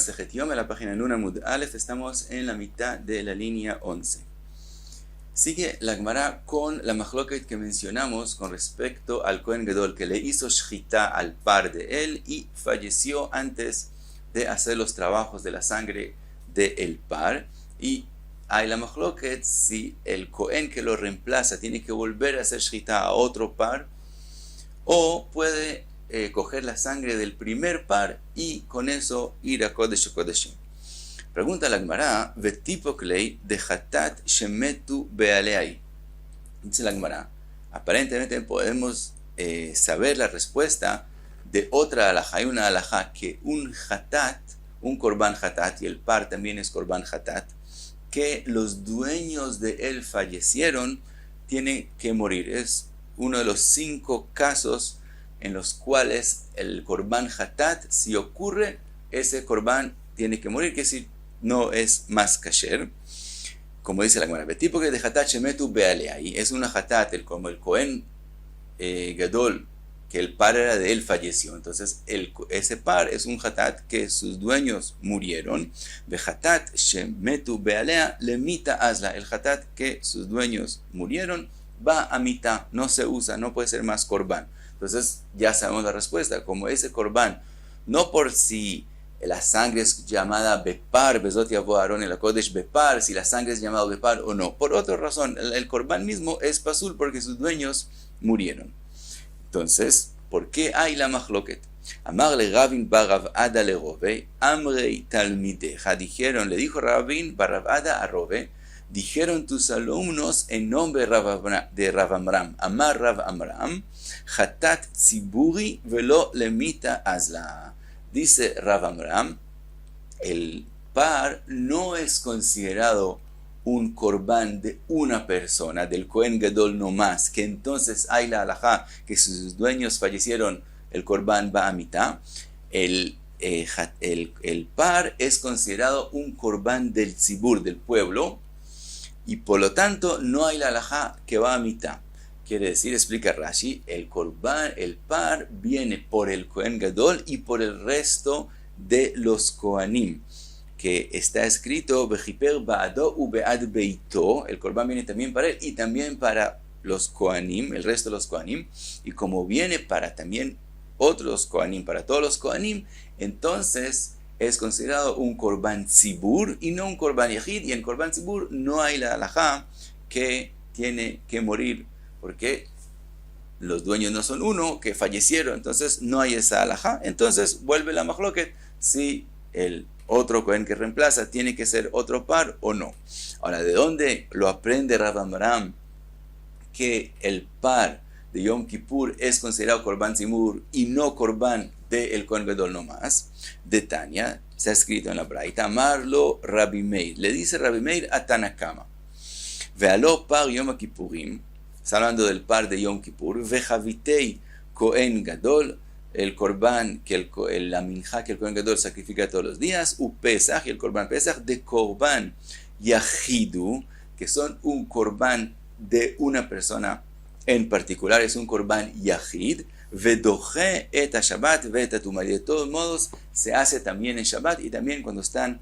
Masejet Yom, en la página Nun Amud Aleph, estamos en la mitad de la línea 11. Sigue la Gemara con la machloket que mencionamos con respecto al Kohen Gadol, que le hizo shchita al par de él y falleció antes de hacer los trabajos de la sangre del par. Y hay la machloket si el Kohen que lo reemplaza tiene que volver a hacer shchita a otro par, o puede coger la sangre del primer par y con eso ir a Kodesh Kodeshim. Pregunta la Gemara, Vetipo klei de hatat shemetu bealeai. Dice la Gemara, aparentemente podemos saber la respuesta de otra alajá. Hay una alajá que un hatat, un korban hatat, y el par también es korban hatat, que los dueños de él fallecieron, tiene que morir. Es uno de los 5 casos en los cuales el korban hatat, si ocurre, ese korban tiene que morir, que si no es más kasher. Como dice la Gemara, tipo que de hatat shemetu bealeai, es una hatat, como el Kohen Gadol, que el par era de él, falleció. Entonces ese par es un hatat que sus dueños murieron. De hatat shemetu bealea lemita asla, el hatat que sus dueños murieron va a mitad, no se usa, no puede ser más korban. Entonces ya sabemos la respuesta, como ese korban, no por si la sangre es llamada Bepar, Bezot Yavo Aarón en la Kodesh Bepar, si la sangre es llamada Bepar o no. Por otra razón, el korban mismo es pasul porque sus dueños murieron. Entonces, ¿por qué hay la machloket? Amar le Ravin bar Rav Ada le Rove, Amrei Talmideja, dijeron, le dijo Ravin bar Rav Ada a Rove, dijeron tus alumnos en nombre de Rav Amram, Amar Rav Amram, Hatat Tziburi velo lemita asla. Dice Rav Amram, el par no es considerado un korban de una persona, del Kohen Gadol no más, que entonces hay la halajá, que si sus dueños fallecieron, el korban va a mitad. El par es considerado un korban del tzibur, del pueblo, y por lo tanto no hay la halajá que va a mitad. Quiere decir, explica Rashi, el korban, el par viene por el Kohen Gadol y por el resto de los Kohanim, que está escrito Bejiper Ba'ado u Be'ad Beito. El korban viene también para él y también para los Kohanim, el resto de los Kohanim, y como viene para también otros Kohanim, para todos los Kohanim, entonces es considerado un korban tzibur y no un korban yachid, y en korban tzibur no hay la halajá que tiene que morir, porque los dueños no son uno, que fallecieron, entonces no hay esa halajá. Entonces vuelve la machloket si el otro Kohen que reemplaza tiene que ser otro par o no. Ahora, ¿de dónde lo aprende Rav Amram que el par de Yom Kippur es considerado korban tzibur y no korban del Kohen Gadol no más? De Tania, se ha escrito en la Braita, amarlo Rabbi Meir, le dice Rabbi Meir a Tanakama, vealo par Yom Kippurim, está hablando del par de Yom Kippur, vejavitei Kohen Gadol, el korban, la minja que el Kohen Gadol sacrifica todos los días, Pesach, y el korban Pesach, de korban yahidu, que son un korban de una persona en particular, es un korban yahid, vedoche et Shabbat vet atumah, de todos modos se hace también en Shabbat y también cuando están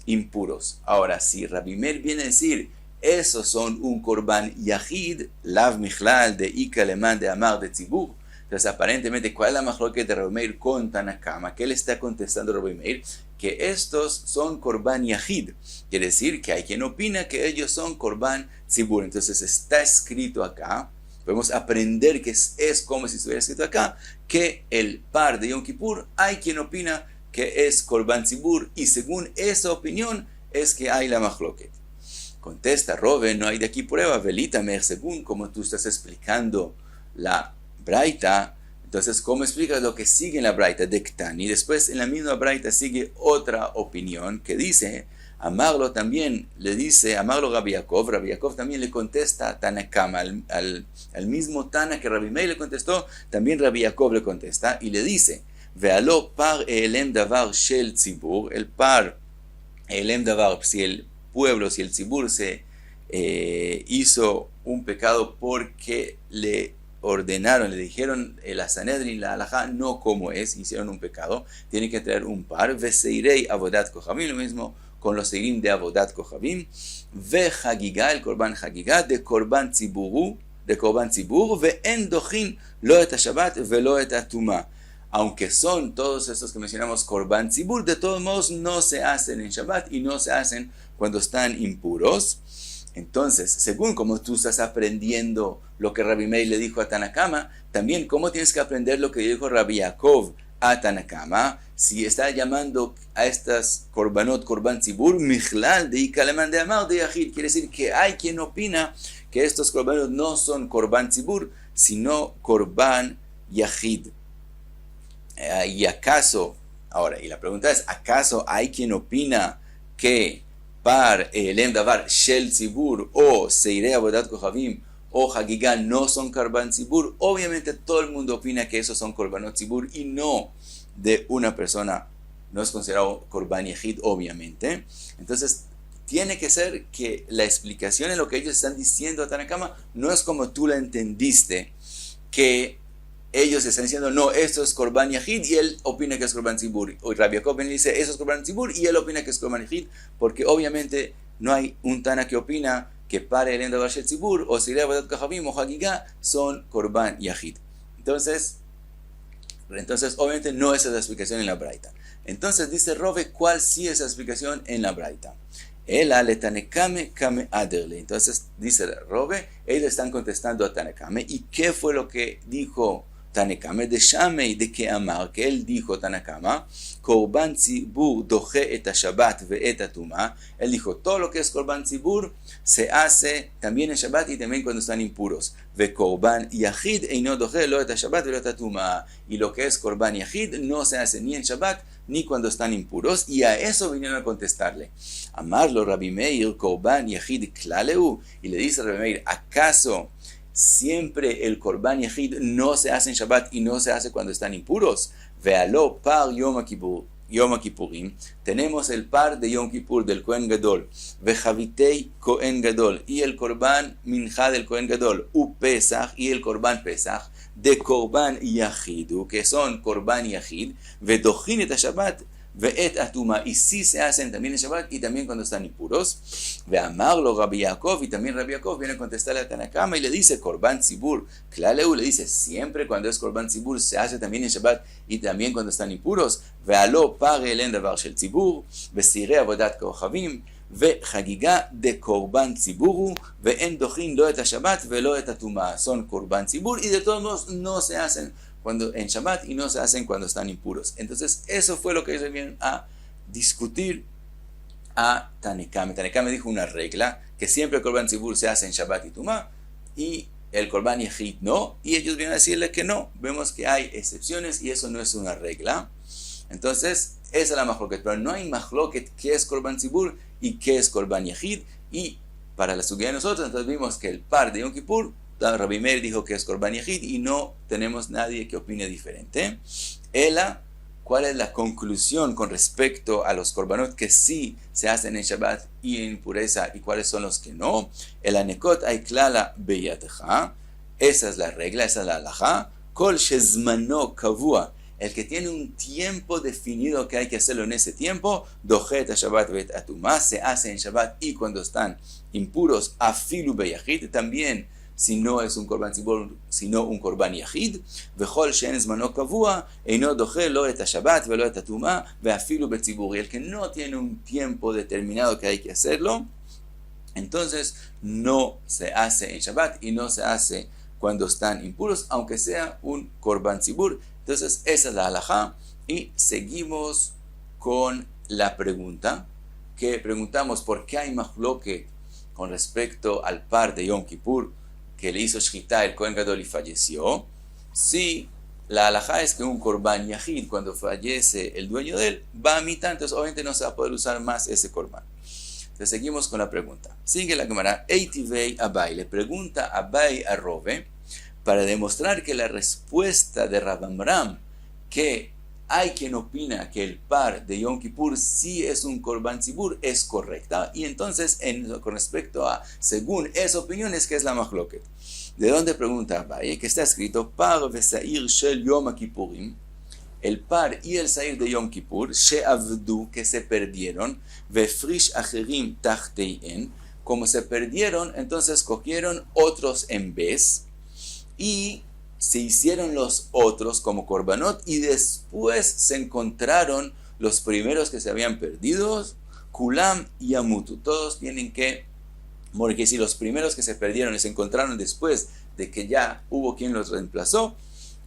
impuros. Ahora, si Rabbi Meir viene a decir, esos son un korban yahid, lav michlal de ikaleman de amar de tzibur, entonces aparentemente, ¿cuál es la machloket de Rabbi Meir con Tanakama? ¿Qué le está contestando Rabbi Meir? Que estos son korban yahid, quiere decir que hay quien opina que ellos son korban tzibur. Entonces está escrito acá, podemos aprender que es como si estuviera escrito acá, que el par de Yom Kippur, hay quien opina que es korban tzibur, y según esa opinión es que hay la machloket. Contesta Rove, no hay de aquí prueba, velítame, según como tú estás explicando la Braita, entonces ¿cómo explicas lo que sigue en la Braita de Ktani? Después en la misma Braita sigue otra opinión que dice, Amarlo también le dice, Amarlo Rabbi Yaakov también le contesta a Tanakama, al mismo Tana que Rabbi Meir le contestó, también Rabbi Yaakov le contesta y le dice, Vealo par elem davar shel tzibur, el par elem davar, si el pueblo, si el tzibur se hizo un pecado porque le ordenaron, le dijeron la Sanedrin, la halajá, no como es, hicieron un pecado, tienen que traer un par, veseirei avodat kohabim, lo mismo con los seirim de avodat kohabim, ve hagigá, el korban hagigá, de korban tzibur, ve en dochin lo et Shabbat ve lo et atuma. Aunque son todos estos que mencionamos korban tzibur, de todos modos no se hacen en Shabbat y no se hacen cuando están impuros. Entonces, según como tú estás aprendiendo lo que Rabbi Meir le dijo a Tanakama, también cómo tienes que aprender lo que dijo Rabbi Yaakov a Tanakama, si está llamando a estas korbanot, korban tzibur, michlal de ikaleman de amar de yachid, quiere decir que hay quien opina que estos korbanot no son korban tzibur, sino korban yachid. Y acaso, ahora, y la pregunta es, ¿acaso hay quien opina que par elem davar shel tzibur o seirei avodat kohavim o hagigá no son korban tzibur? Obviamente todo el mundo opina que esos son korbanot tzibur y no de una persona, no es considerado korban yachid, obviamente. Entonces tiene que ser que la explicación en lo que ellos están diciendo a Tanakama no es como tú la entendiste, que ellos están diciendo, no, esto es korban yachid y él opina que es korban tzibur. O Rabbi Yaakov ben dice, eso es korban tzibur y él opina que es korban yachid, porque obviamente no hay un Tana que opina que para el davar shel tzibur o seirei avodat kohavim o hagigá son korban yachid. Entonces, obviamente no esa es la explicación en la Braita. Entonces dice Rove, ¿cuál sí es la explicación en la Braita? Ela le tanekame kame aderle. Entonces dice Rove, ellos están contestando a Tanakame. ¿Y qué fue lo que dijo Tanakame? De Shamei, de que amar, que él dijo Tanakama, korban tzibur doche et Shabbat ve et atuma. Él dijo, todo lo que es korban tzibur se hace también en Shabbat y también cuando están impuros. Ve korban yachid eino doche lo et Shabbat ve lo et atuma. Y lo que es korban yachid no se hace ni en Shabbat ni cuando están impuros. Y a eso vinieron a contestarle. Amarlo Rabbi Meir, korban yachid klaleu. Y le dice a Rabbi Meir, ¿acaso siempre el korban yachid no se hace en Shabbat y no se hace cuando están impuros? Vealo par Yom Kippurim, tenemos el par de Yom Kippur del Kohen Gadol, Vejavitei Kohen Gadol, y el korban mincha del Kohen Gadol, u Pesach, y el korban Pesach, de korban yachidu, que son korban yachid, vedochin et Shabbat, ve'et atuma, y sí se hacen también en Shabbat y también cuando están impuros. Ve'amarlo Rabbi Yaakov, y también Rabbi Yaakov viene a contestarle a Tanakama y le dice korban tzibur, klaleu, le dice siempre cuando es korban tzibur se hace también en Shabbat y también cuando están impuros. Ve'alo pare elen davar shel tzibur, ve'sirei avodat kohavim, וחגיגה דקורבן ציבור ואין דוחין לא את השבת ולא את הטומאה. Son korban tzibur y de todos modos no se hacen cuando en Shabbat y no se hacen cuando están impuros. Entonces eso fue lo que ellos vienen a discutir a Tanekame. Tanekame dijo una regla, que siempre el korban tzibur se hace en Shabbat y Tumá y el korban yachid no, y ellos vienen a decirle que no. Vemos que hay excepciones y eso no es una regla. Entonces esa es la mahloket, pero no hay mahloket que es korban tzibur y que es korban yachid. Y para la sugya de nosotros, entonces vimos que el par de Yom Kippur, Rabbi Meir dijo que es korban yachid y no tenemos nadie que opine diferente. Ela, ¿cuál es la conclusión con respecto a los korbanot que sí se hacen en Shabbat y en impureza y cuáles son los que no? El anekot hay klala beyateja. Esa es la regla, esa es la halajá. Kol shezmano kavua. El que tiene un tiempo definido que hay que hacerlo en ese tiempo, dochet a Shabbat vet atumá, se hace en Shabbat y cuando están impuros, afilu beyachid, también si no es un korban tzibur, sino un korban yachid, vechol she'en zmano kavua, eino doche lo et Shabbat velo et atumá, veafilu betzibur. Y el que no tiene un tiempo determinado que hay que hacerlo, entonces no se hace en Shabbat y no se hace cuando están impuros, aunque sea un korban tzibur. Entonces esa es la halajá y seguimos con la pregunta que preguntamos por qué hay mahloket con respecto al par de Yom Kippur que le hizo shchita el Kohen Gadol y falleció. Si la halajá es que un korban yachid, cuando fallece el dueño de él, va a mitad, entonces obviamente no se va a poder usar más ese korban. Entonces seguimos con la pregunta. Sigue la Gemara, Eitivei Abai, le pregunta Abai a Rove, para demostrar que la respuesta de Rav Amram, que hay quien opina que el par de Yom Kippur sí es un korban tzibur, es correcta. Y entonces, con respecto a, según esa opinión, es que es la mahloket. ¿De dónde pregunta Abaye? Que está escrito Par vesair shel Yom Kippurim, el par y el sair de Yom Kippur, she'avdu, que se perdieron, vefrish acherim tachtein, como se perdieron, entonces cogieron otros en vez, y se hicieron los otros como korbanot, y después se encontraron los primeros que se habían perdido, kulam y amutu, todos tienen que morir. Que si los primeros que se perdieron y se encontraron después de que ya hubo quien los reemplazó,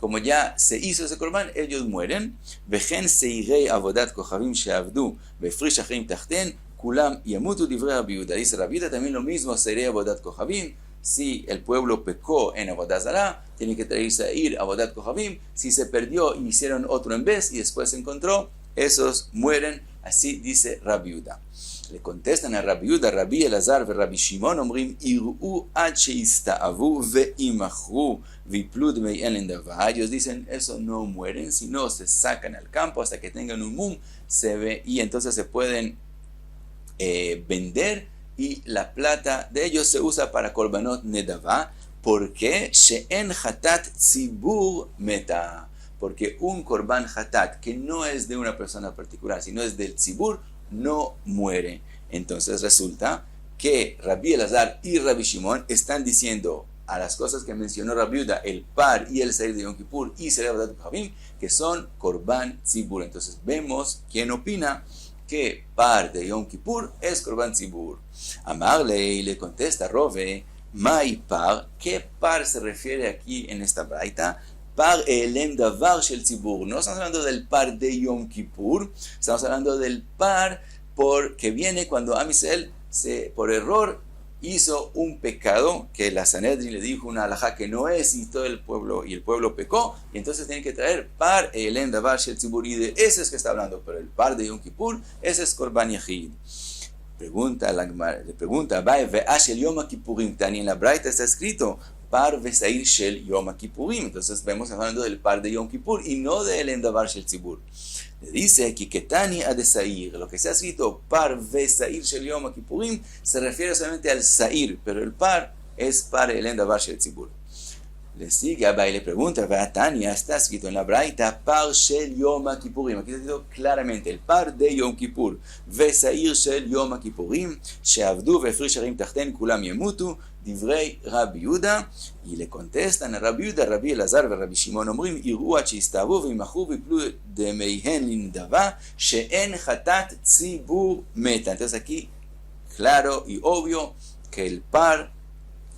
como ya se hizo ese korban, ellos mueren. Vejen seirei avodat kochavim sheavdu befrish acherim tachten kulam yamutu divrei Rabbi Yehuda. Dice Rabbi Yehuda también lo mismo, seirei avodat kochavim. Si el pueblo pecó en avodat zará, tiene que traerse a ir avodat kochavim. Si se perdió y hicieron otro en vez y después se encontró, esos mueren. Así dice Rabbi Yehuda. Le contestan a Rabbi Yehuda, Rabbi Elazar y Rabbi Shimon אומרים, יראו עד שיסתאבו וימכרו ויפלו דמי אין לדבר. Ellos dicen, eso no mueren, sino se sacan al campo hasta que tengan un mum, se ve, y entonces se pueden vender, y la plata de ellos se usa para korbanot nedavá. ¿Por qué? She'en hatat tzibur meta. Porque un korban hatat, que no es de una persona particular, sino es del tzibur, no muere. Entonces resulta que Rabbi Elazar y Rabbi Shimon están diciendo a las cosas que mencionó Rabbi Yehuda, el par y el sair de Yom Kippur y Seir Avodat Kochavim, que son korban tzibur. Entonces vemos quién opina que par de Yom Kippur es korban tzibur. Amarle le contesta Rove, Mai par, ¿qué par se refiere aquí en esta braita? Par elem davar shel tzibur. No estamos hablando del par de Yom Kippur, estamos hablando del par que viene cuando Am Yisrael por error hizo un pecado, que la Sanedrin le dijo una halajá que no es, y todo el pueblo pecó, y entonces tienen que traer par elem davar shel tzibur, y de ese es que está hablando. Pero el par de Yom Kippur, ese es korban yachid. Le pregunta Abaye, ve'ash el Yom Kippurim tani, en la braita está escrito par vesair shel Yom Kippurim. Entonces vemos hablando del par de Yom Kippur y no del endavar shel tzibur. Le dice que ketani adesair, lo que se ha escrito par vesair shel Yom Kippurim se refiere solamente al sair, pero el par es par el endavar shel tzibur. Le sigue Abaye, le pregunta, Tania, está escrito en la braita par shel Yom Kippurim. Aquí está escrito claramente el par de Yom Kippur, vesair shel Yom Kippurim, sheavdu vefrish acherim tachten kulam yamutu divrei Rabbi Yehuda. Y le contestan a Rabbi Yehuda, Rabbi Elazar y Rabbi Shimon אומרים, יראו עד שיסתאבו וימכרו ויפלו דמיהן לנדבה שאין חטאת ציבור מתה. Entonces aquí claro y obvio que el par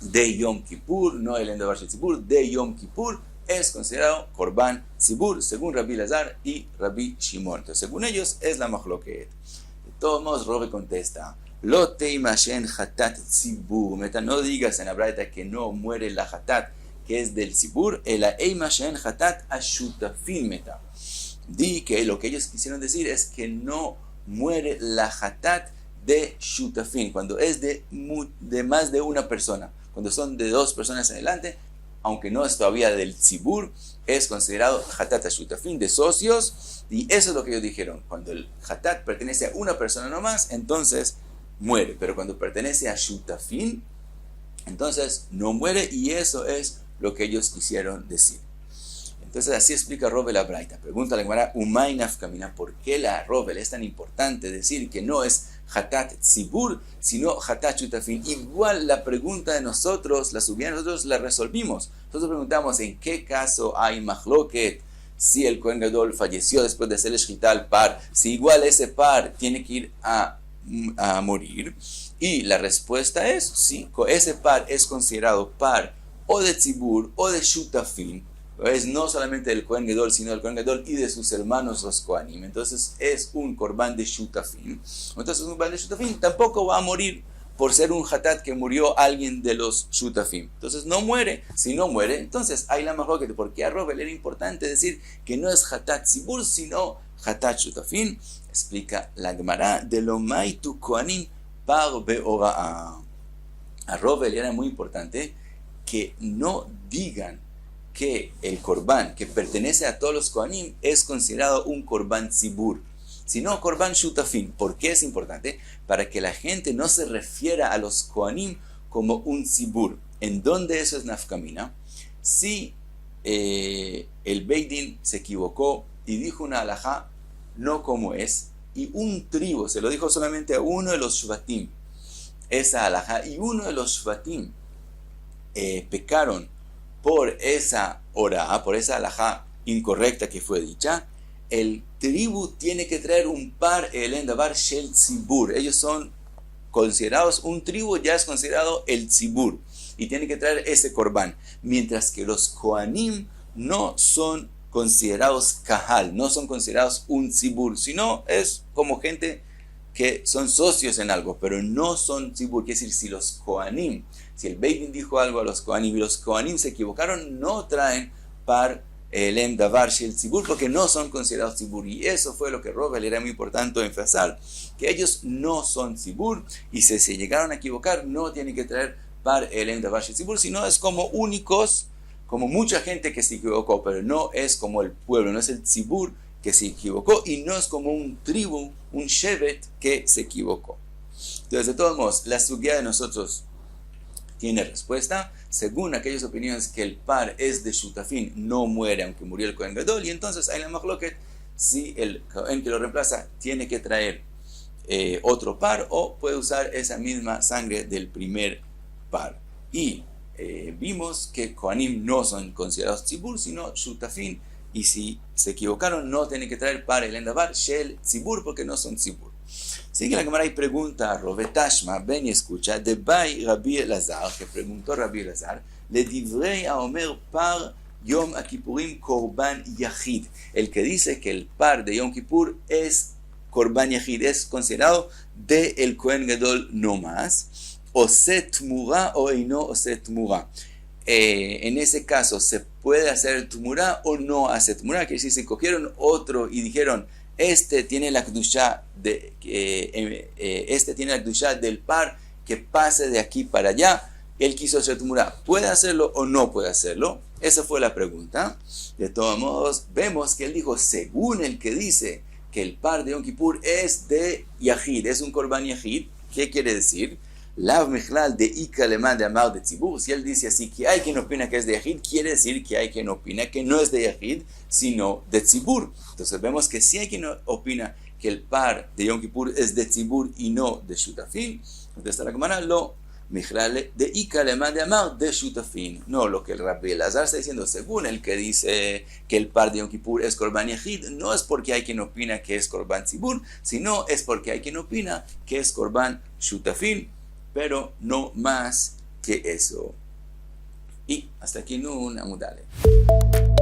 de Yom Kippur, no el endavar shel tzibur, de Yom Kippur es considerado korban tzibur, según Rabbi Elazar y Rabbi Shimon. Entonces, según ellos, es la machloket. De todos modos, Rove contesta, Lo teima shen hatat tzibur meta, no digas en la braita que no muere la hatat, que es del tzibur, el eima shen hatat ashutafin meta. Di que lo que ellos quisieron decir es que no muere la hatat de shutafin, cuando es de más de una persona. Cuando son de dos personas en adelante, aunque no es todavía del tzibur, es considerado hatat ashutafin, de socios, y eso es lo que ellos dijeron. Cuando el hatat pertenece a una persona nomás, entonces muere, pero cuando pertenece a shutafin, entonces no muere, y eso es lo que ellos quisieron decir. Entonces así explica Rove la braita. Pregunta la Gemara, Umay nafkamina, ¿por qué la Rove es tan importante decir que no es hatat tzibur, sino hatat shutafin? Igual la pregunta de nosotros, la subida nosotros la resolvimos. Nosotros preguntamos en qué caso hay machloket, si el Kohen Gadol falleció después de hacer el shchita al par, si igual ese par tiene que ir a morir. Y la respuesta es, sí, ese par es considerado par o de tzibur o de shutafin. Es no solamente del Kohen Gadol, sino del Kohen Gadol y de sus hermanos los Kohanim. Entonces es un korban de shutafin. Entonces un korban de shutafin tampoco va a morir por ser un hatat que murió alguien de los shutafim. Entonces no muere. Si no muere, entonces hay la machloket. Porque a Rove era importante decir que no es hatat tzibur, sino hatat shutafin. Explica la Gemara, de lo maitu Kohanim par beoraa. A Rove era muy importante que no digan que el korban que pertenece a todos los Kohanim es considerado un korban tzibur, sino korban shutafin. ¿Por qué es importante? Para que la gente no se refiera a los Kohanim como un tzibur. ¿En dónde eso es nafkamina? Si el Beit Din se equivocó y dijo una halajá no como es, y un tribu se lo dijo solamente a uno de los shvatim, esa halajá, y uno de los shvatim pecaron por esa hora, por esa halajá incorrecta que fue dicha, el tribu tiene que traer un par el endavar shel tzibur. Ellos son considerados, un tribu ya es considerado el tzibur y tiene que traer ese corbán, mientras que los kohanim no son considerados kahal, no son considerados un tzibur, sino es como gente que son socios en algo, pero no son tzibur. Quiere decir, si los kohanim, si el Beit Din dijo algo a los kohanim y los kohanim se equivocaron, no traen par el davar shel tzibur porque no son considerados tzibur. Y eso fue lo que Robel era muy importante enfatizar, que ellos no son tzibur y si se llegaron a equivocar no tienen que traer par el davar shel tzibur, sino es como únicos, como mucha gente que se equivocó, pero no es como el pueblo, no es el tzibur que se equivocó y no es como un tribu, un shevet que se equivocó. Entonces, de todos modos, la sugya de nosotros tiene respuesta. Según aquellas opiniones que el par es de shutafin, no muere aunque murió el Kohen Gadol, y entonces hay la machloket si el Kohen que lo reemplaza tiene que traer otro par o puede usar esa misma sangre del primer par. Y vimos que Kohanim no son considerados tzibur, sino shutafin, y si se equivocaron no tienen que traer par el endavar shel tzibur porque no son tzibur. Sigue la Gemara y pregunta a Rovetashma, ven y escucha, de Bai Rabbi Elazar, que preguntó Rabbi Elazar, le divrei a Omer par Yom Kippurim korban yachid, el que dice que el par de Yom Kippur es korban yachid, es considerado de el Kohen Gadol no más, ose tmura o eino ose tmura. En ese caso, ¿se puede hacer tmura o no hacer tmura? Que si se cogieron otro y dijeron, este tiene la kedusha del par que pase de aquí para allá, él quiso hacer tmura, ¿puede hacerlo o no puede hacerlo? Esa fue la pregunta. De todos modos, vemos que él dijo, según el que dice que el par de Yom Kippur es de yachid, es un korban yachid. ¿Qué quiere decir? Lav michlal de ika leman de amar de tzibur. Si él dice así que hay quien opina que es de yachid, quiere decir que hay quien opina que no es de yachid, sino de tzibur. Entonces vemos que si hay quien opina que el par de Yom Kippur es de tzibur y no de shutafin, entonces la Gemara lo michlal de ika leman de amar de shutafin. No, lo que el Rabbi Elazar está diciendo, según el que dice que el par de Yom Kippur es korban yachid, no es porque hay quien opina que es korban tzibur, sino es porque hay quien opina que es korban shutafin, pero no más que eso. Y hasta aquí Nun Amud Aleph.